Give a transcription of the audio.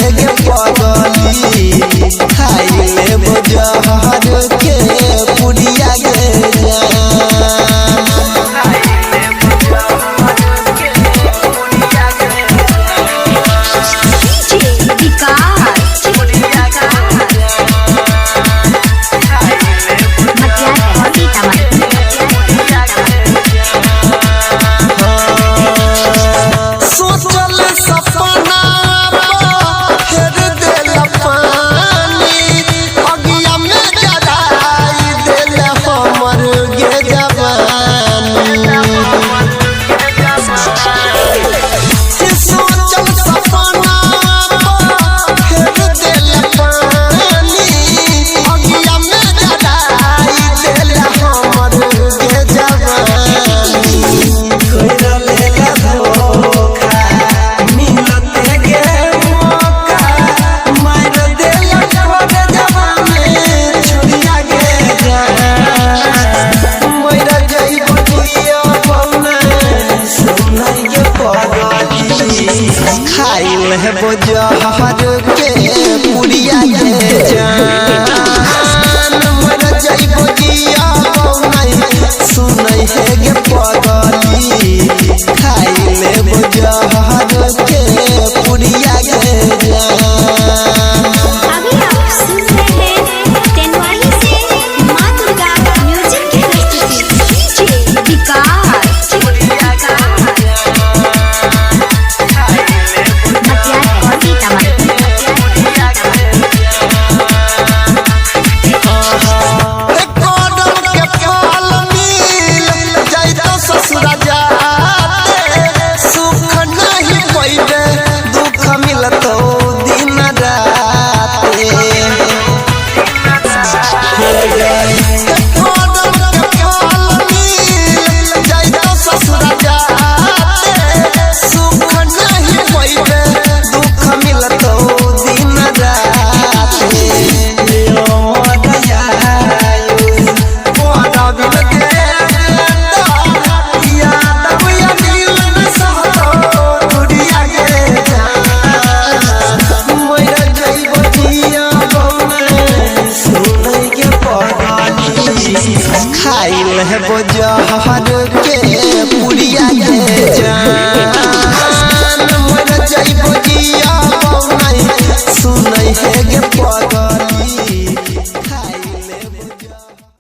है गे पगली खाइले बजहर के पुड़िया गे खाइल है बजहर के पुड़िया गे जान मर जाइबो जिया नहीं सुनै है गे पगली खाइल है बजहर के पुड़िया गे जान। अभी आप सुन रहे हैं तेनवाली से मां दुर्गा म्यूजिक की प्रस्तुति विकास खाइल है बजहर के पुड़िया गे जान मर जाइबो जिया नहीं सुनै है गे